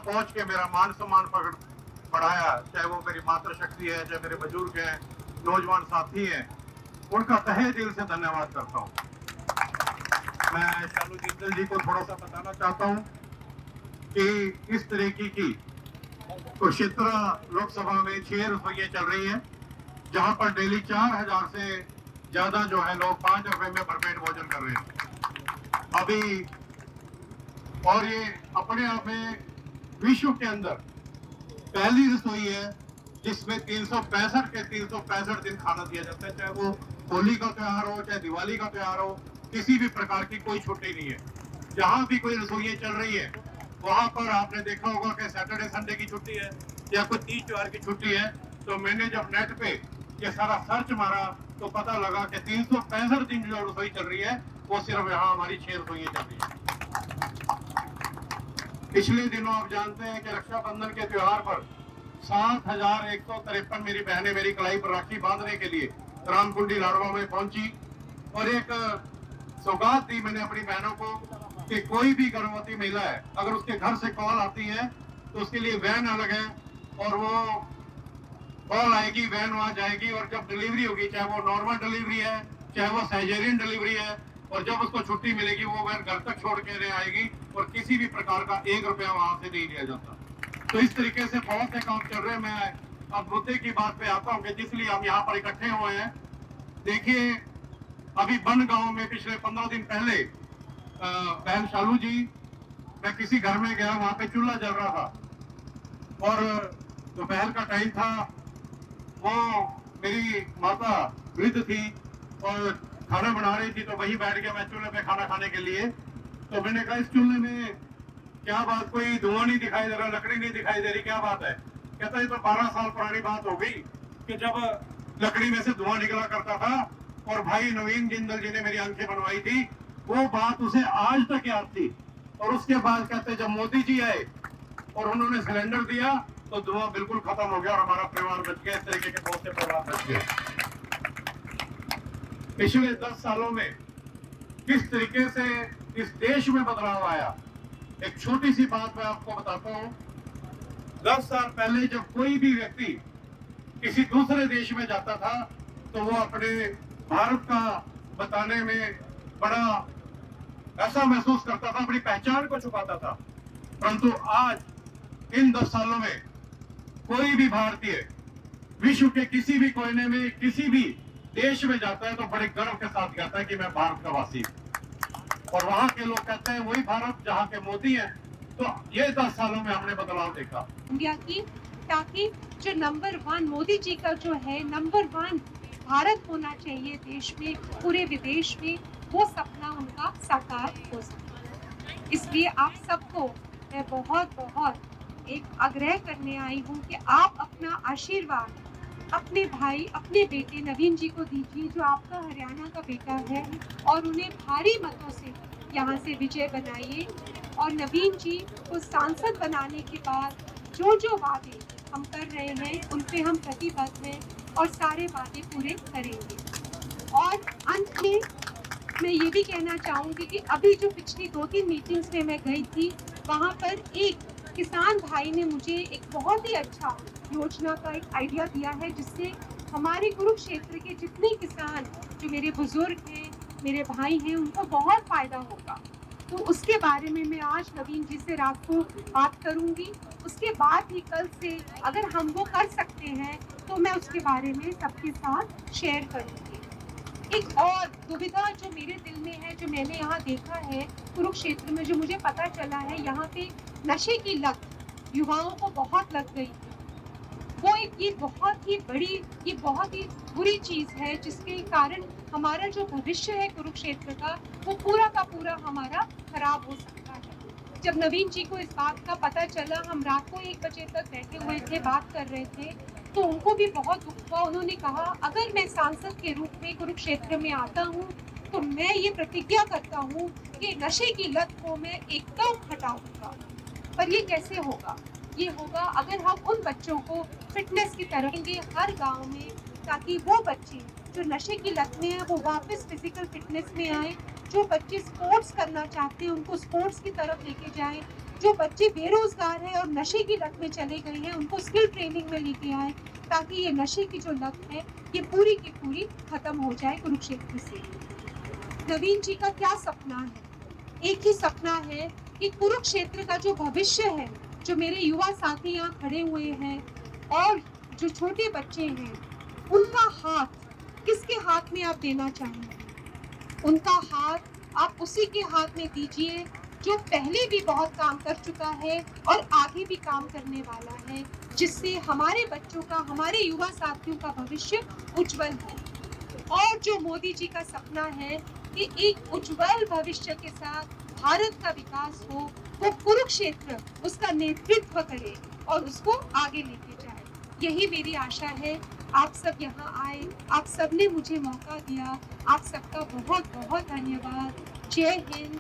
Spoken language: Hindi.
पहुंच के मेरा मान सम्मान बढ़ाया, चाहे वो मेरी मातृशक्ति है, चाहे मेरे बुजुर्ग हैं, नौजवान साथी हैं, उनका तहे दिल से धन्यवाद करता हूँ। मैं शालू जिंदल जी को थोड़ा सा बताना चाहता हूँ कि इस तरीके की कुरुक्षेत्र लोकसभा में 6 रसोइयां चल रही हैं, जहां पर डेली 4000 से ज्यादा जो है लोग 5 रुपए में भरपेट भोजन कर रहे हैं अभी। और ये अपने आप में विश्व के अंदर पहली रसोई है जिसमें 365 के 365 दिन खाना दिया जाता है, चाहे वो होली का त्योहार हो, चाहे दिवाली का त्योहार हो, किसी भी प्रकार की कोई छुट्टी नहीं है। जहां भी कोई रसोइयां चल रही है वहां पर आपने देखा होगा कि सैटरडे संडे की छुट्टी है या कोई तीज त्योहार की छुट्टी है। तो मैंने जब नेट पे ये सारा सर्च मारा तो पता लगा कि 365 दिन जो रसोई चल रही है वो सिर्फ यहाँ हमारी 6 रसोइयां चल रही है। पिछले दिनों आप जानते हैं कि रक्षाबंधन के त्योहार पर 7153 मेरी बहनें मेरी कलाई पर राखी बांधने के लिए रामकुंडी लाडवा में पहुंची और एक सौगात दी मैंने अपनी बहनों को कि कोई भी गर्भवती महिला है, अगर उसके घर से कॉल आती है तो उसके लिए वैन अलग है और वो कॉल आएगी, वैन वहां जाएगी और जब डिलीवरी होगी, चाहे वो नॉर्मल डिलीवरी है, चाहे वो सर्जेरियन डिलीवरी है, और जब उसको छुट्टी मिलेगी वो वैन घर तक छोड़ के आएगी और किसी भी प्रकार का 1 रुपया वहां से नहीं लिया जाता। तो इस तरीके से बहुत से काम चल रहे हैं। मैं अब मुद्दे की बात पे आता हूँ कि जिसलिए हम यहाँ पर इकट्ठे हुए हैं। देखिए, अभी बन गांव में पिछले 15 दिन पहले बहन शालू जी, मैं किसी घर में गया, वहां पे चूल्हा जल रहा था और दोपहर का टाइम था। वो मेरी माता वृद्ध थी और खाना बना रही थी, तो वही बैठ गया मैं चूल्हे पे खाना खाने के लिए। तो मैंने कहा, इस चूल्हे में क्या बात, कोई धुआं नहीं दिखाई दे रहा, लकड़ी नहीं दिखाई दे रही, क्या बात है? कहता है, तो 12 साल पुरानी बात हो गई कि जब लकड़ी में से धुआं निकला करता था और भाई नवीन जिंदल जी ने मेरी आंखें बनवाई थी, वो बात उसे आज तक याद थी। और उसके बाद कहते, जब मोदी जी आए और उन्होंने सिलेंडर दिया तो धुआं बिल्कुल खत्म हो गया और हमारा परिवार बच गया। इस तरीके के बहुत से परिवार बच गए। पिछले 10 सालों में किस तरीके से इस देश में बदलाव आया, एक छोटी सी बात मैं आपको बताता हूं। 10 साल पहले जब कोई भी व्यक्ति किसी दूसरे देश में जाता था तो वो अपने भारत का बताने में बड़ा ऐसा महसूस करता था, अपनी पहचान को छुपाता था। परंतु आज इन 10 सालों में कोई भी भारतीय विश्व के किसी भी कोने में किसी भी देश में जाता है तो बड़े गर्व के साथ कहता है कि मैं भारत का वासी हूं। और वहां के लोग कहते हैं वही भारत जहां के मोदी हैं। तो ये 10 सालों में हमने बदलाव देखा इंडिया की, ताकि जो नंबर 1 मोदी जी का जो है नंबर 1 भारत होना चाहिए देश में, पूरे विदेश में, वो सपना उनका साकार हो सके। इसलिए आप सबको मैं बहुत बहुत एक आग्रह करने आई हूँ कि आप अपना आशीर्वाद अपने भाई, अपने बेटे नवीन जी को दीजिए, जो आपका हरियाणा का बेटा है, और उन्हें भारी मतों से यहाँ से विजय बनाइए। और नवीन जी को सांसद बनाने के बाद जो जो वादे हम कर रहे हैं उन पे हम प्रतिबद्ध हैं और सारे वादे पूरे करेंगे। और अंत में मैं ये भी कहना चाहूँगी कि अभी जो पिछली 2-3 मीटिंग्स में मैं गई थी, वहाँ पर एक किसान भाई ने मुझे एक बहुत ही अच्छा योजना का एक आइडिया दिया है, जिससे हमारे कुरुक्षेत्र के जितने किसान, जो मेरे बुजुर्ग हैं, मेरे भाई हैं, उनको बहुत फायदा होगा। तो उसके बारे में मैं आज नवीन जी से रात को बात करूंगी। उसके बाद ही कल से अगर हम वो कर सकते हैं तो मैं उसके बारे में सबके साथ शेयर करूंगी। एक और दुविधा जो मेरे दिल में है, जो मैंने यहाँ देखा है कुरुक्षेत्र में, जो मुझे पता चला है, यहाँ पे नशे की लत युवाओं को बहुत लग गई है। वो एक ये बहुत ही बुरी चीज है, जिसके कारण हमारा जो भविष्य है कुरुक्षेत्र का, वो पूरा का पूरा हमारा खराब हो सकता है। जब नवीन जी को इस बात का पता चला, हम रात को 1 बजे तक बैठे हुए थे, बात कर रहे थे, तो उनको भी बहुत दुख हुआ। उन्होंने कहा, अगर मैं सांसद के रूप में कुरुक्षेत्र में आता हूँ तो मैं ये प्रतिज्ञा करता हूँ कि नशे की लत को मैं एकदम हटाऊंगा। पर ये कैसे होगा? ये होगा अगर हम उन बच्चों को फिटनेस की तरफ लेंगे हर गांव में, ताकि वो बच्चे जो नशे की लत में है वो वापस फिजिकल फिटनेस में आए। जो बच्चे स्पोर्ट्स करना चाहते हैं उनको स्पोर्ट्स की तरफ लेके जाएं। जो बच्चे बेरोजगार हैं और नशे की लत में चले गए हैं उनको स्किल ट्रेनिंग में लेके आए, ताकि ये नशे की जो लत है ये पूरी की पूरी खत्म हो जाए कुरुक्षेत्र से। नवीन जी का क्या सपना है? एक ही सपना है कि कुरुक्षेत्र का जो भविष्य है, जो मेरे युवा साथी यहाँ खड़े हुए हैं और जो छोटे बच्चे हैं, उनका हाथ किसके हाथ में आप देना चाहेंगे? उनका हाथ आप उसी के हाथ में दीजिए जो पहले भी बहुत काम कर चुका है और आगे भी काम करने वाला है, जिससे हमारे बच्चों का, हमारे युवा साथियों का भविष्य उज्जवल है। और जो मोदी जी का सपना है कि एक उज्जवल भविष्य के साथ भारत का विकास हो, वो कुरुक्षेत्र उसका नेतृत्व करे और उसको आगे लेके जाए। यही मेरी आशा है। आप सब यहाँ आए, आप सब ने मुझे मौका दिया, आप सबका बहुत बहुत धन्यवाद। जय हिंद।